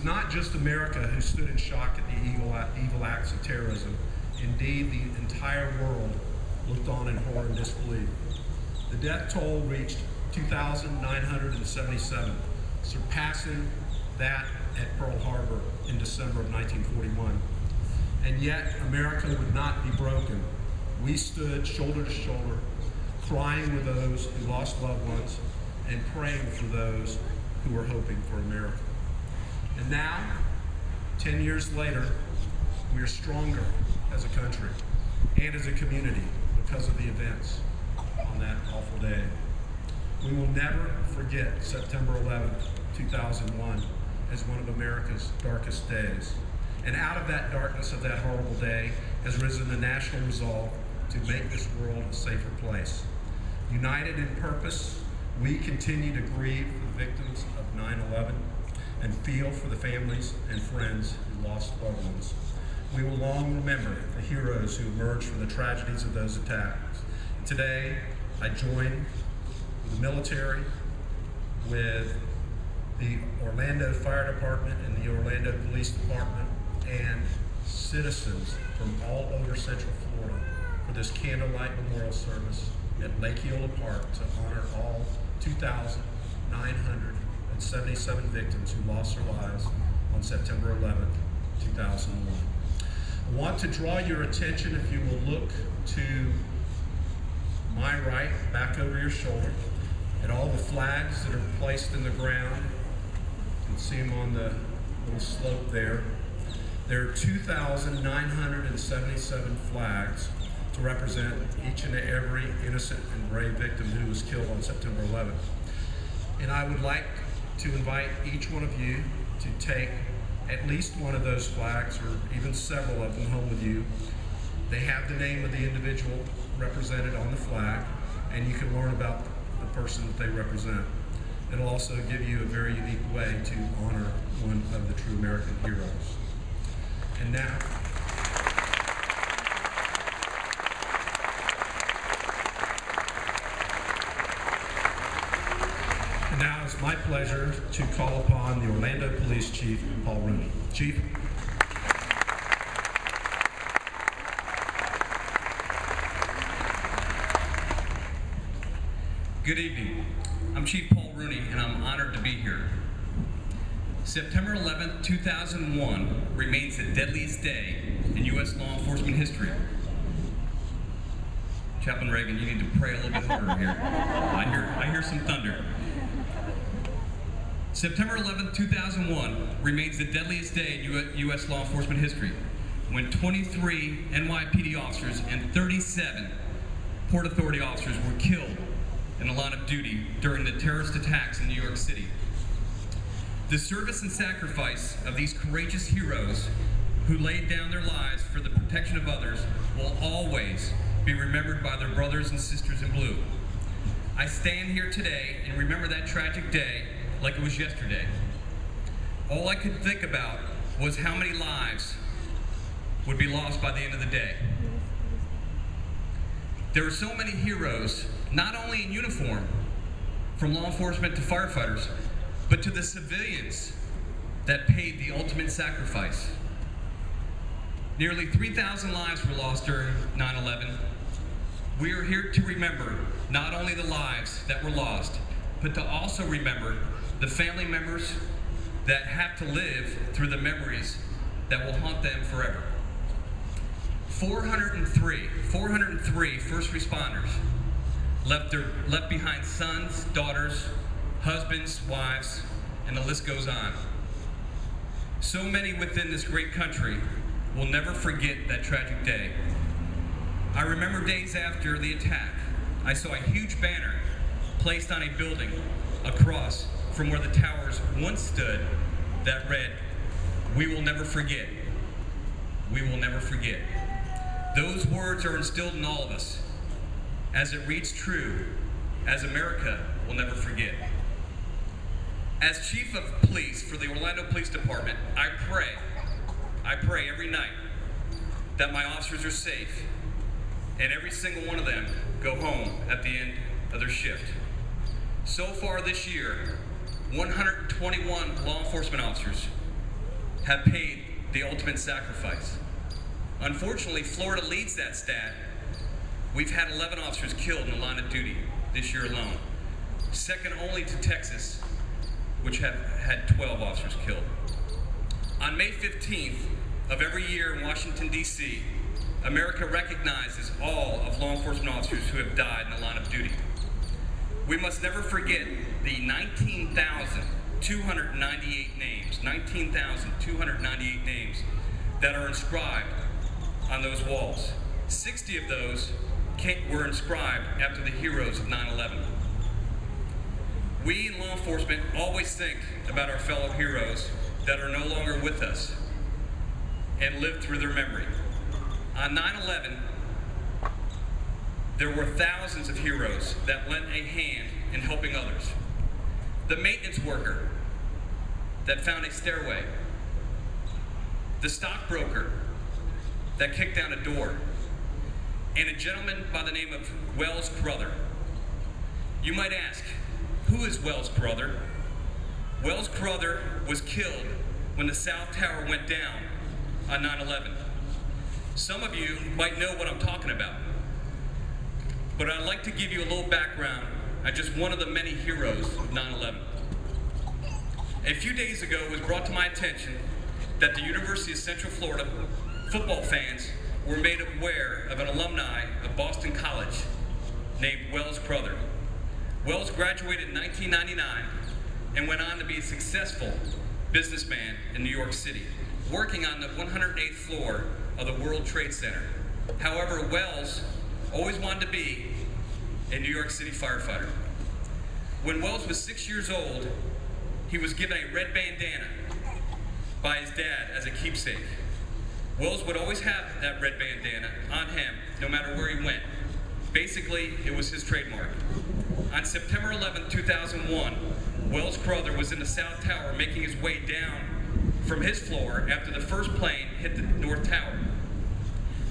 was not just America who stood in shock at the evil acts of terrorism. Indeed, the entire world looked on in horror and disbelief. The death toll reached 2,977, surpassing that at Pearl Harbor in December of 1941. And yet, America would not be broken. We stood shoulder to shoulder, crying with those who lost loved ones and praying for those who were hoping for America. And now, 10 years later, we are stronger as a country and as a community because of the events on that awful day. We will never forget September 11th, 2001 as one of America's darkest days. And out of that darkness of that horrible day has risen the national resolve to make this world a safer place. United in purpose, we continue to grieve the victims of 9/11 and feel for the families and friends who lost loved ones. We will long remember the heroes who emerged from the tragedies of those attacks. Today, I join with the military, with the Orlando Fire Department and the Orlando Police Department, and citizens from all over Central Florida for this candlelight memorial service at Lake Eola Park to honor all 2,977 victims who lost their lives on September 11th, 2001. I want to draw your attention, if you will look to my right, back over your shoulder, at all the flags that are placed in the ground. You can see them on the little slope there. There are 2,977 flags to represent each and every innocent and brave victim who was killed on September 11th. And I would like to invite each one of you to take at least one of those flags, or even several of them, home with you. They have the name of the individual represented on the flag, and you can learn about the person that they represent. It'll also give you a very unique way to honor one of the true American heroes. And now, it's my pleasure to call upon the Orlando Police Chief, Paul Rooney. Chief. Good evening. I'm Chief Paul Rooney, and I'm honored to be here. September 11th, 2001 remains the deadliest day in U.S. law enforcement history. Chaplain Reagan, you need to pray a little bit harder here. I hear some thunder. September 11th, 2001 remains the deadliest day in U.S. law enforcement history, when 23 NYPD officers and 37 Port Authority officers were killed in the line of duty during the terrorist attacks in New York City. The service and sacrifice of these courageous heroes who laid down their lives for the protection of others will always be remembered by their brothers and sisters in blue. I stand here today and remember that tragic day like it was yesterday. All I could think about was how many lives would be lost by the end of the day. There are so many heroes, not only in uniform, from law enforcement to firefighters, but to the civilians that paid the ultimate sacrifice. Nearly 3,000 lives were lost during 9/11. We are here to remember not only the lives that were lost, but to also remember the family members that have to live through the memories that will haunt them forever. 403 first responders left behind sons, daughters, husbands, wives, and the list goes on. So many within this great country will never forget that tragic day. I remember days after the attack, I saw a huge banner placed on a building across from where the towers once stood that read, "We will never forget. We will never forget." Those words are instilled in all of us as it reads true, as America will never forget. As Chief of Police for the Orlando Police Department, I pray every night that my officers are safe and every single one of them go home at the end of their shift. So far this year, 121 law enforcement officers have paid the ultimate sacrifice. Unfortunately, Florida leads that stat. We've had 11 officers killed in the line of duty this year alone, second only to Texas, which have had 12 officers killed. On May 15th of every year in Washington, D.C., America recognizes all of law enforcement officers who have died in the line of duty. We must never forget the 19,298 names that are inscribed on those walls. 60 of those were inscribed after the heroes of 9/11. We in law enforcement always think about our fellow heroes that are no longer with us and live through their memory. On 9/11, there were thousands of heroes that lent a hand in helping others. The maintenance worker that found a stairway, the stockbroker that kicked down a door, and a gentleman by the name of Wells Crother. You might ask, who is Wells Crother? Wells Crother was killed when the South Tower went down on 9/11. Some of you might know what I'm talking about, but I'd like to give you a little background on just one of the many heroes of 9/11. A few days ago, it was brought to my attention that the University of Central Florida football fans were made aware of an alumni of Boston College named Wells Crother. Wells graduated in 1999 and went on to be a successful businessman in New York City, working on the 108th floor of the World Trade Center. However, Wells always wanted to be a New York City firefighter. When Wells was 6 years old, he was given a red bandana by his dad as a keepsake. Wells would always have that red bandana on him no matter where he went. Basically, it was his trademark. On September 11, 2001, Wells Crother was in the South Tower making his way down from his floor after the first plane hit the North Tower.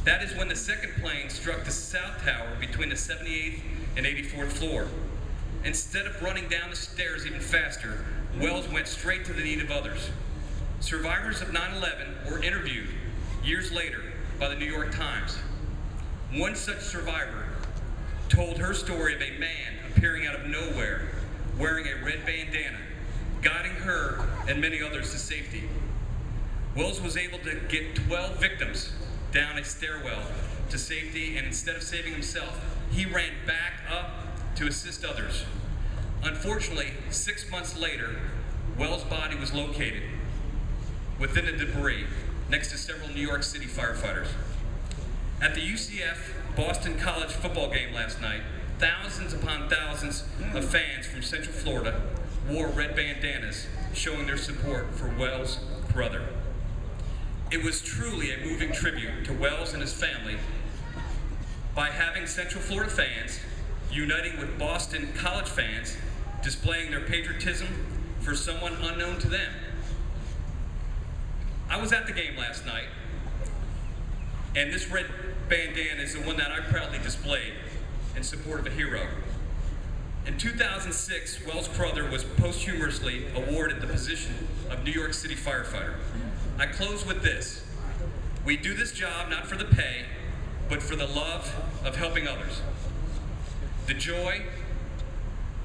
That is when the second plane struck the South Tower between the 78th and 84th floor. Instead of running down the stairs even faster, Wells went straight to the need of others. Survivors of 9/11 were interviewed years later by the New York Times. One such survivor told her story of a man appearing out of nowhere wearing a red bandana, guiding her and many others to safety. Wells was able to get 12 victims down a stairwell to safety, and instead of saving himself, he ran back up to assist others. Unfortunately, 6 months later, Wells' body was located within the debris next to several New York City firefighters. At the UCF Boston College football game last night, thousands upon thousands of fans from Central Florida wore red bandanas showing their support for Wells Crother. It was truly a moving tribute to Wells and his family by having Central Florida fans uniting with Boston College fans, displaying their patriotism for someone unknown to them. I was at the game last night, and this red bandana is the one that I proudly displayed in support of a hero. In 2006, Wells Crother was posthumously awarded the position of New York City firefighter. I close with this. We do this job not for the pay, but for the love of helping others. The joy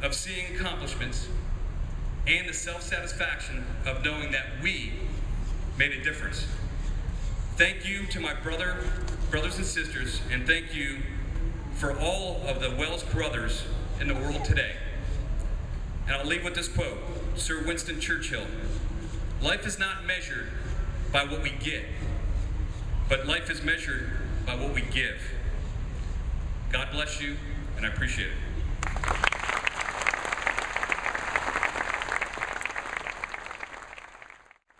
of seeing accomplishments and the self-satisfaction of knowing that we made a difference. Thank you to my brothers and sisters, and thank you for all of the Wells Crothers in the world today. And I'll leave with this quote, Sir Winston Churchill. Life is not measured by what we get, but life is measured by what we give. God bless you, and I appreciate it.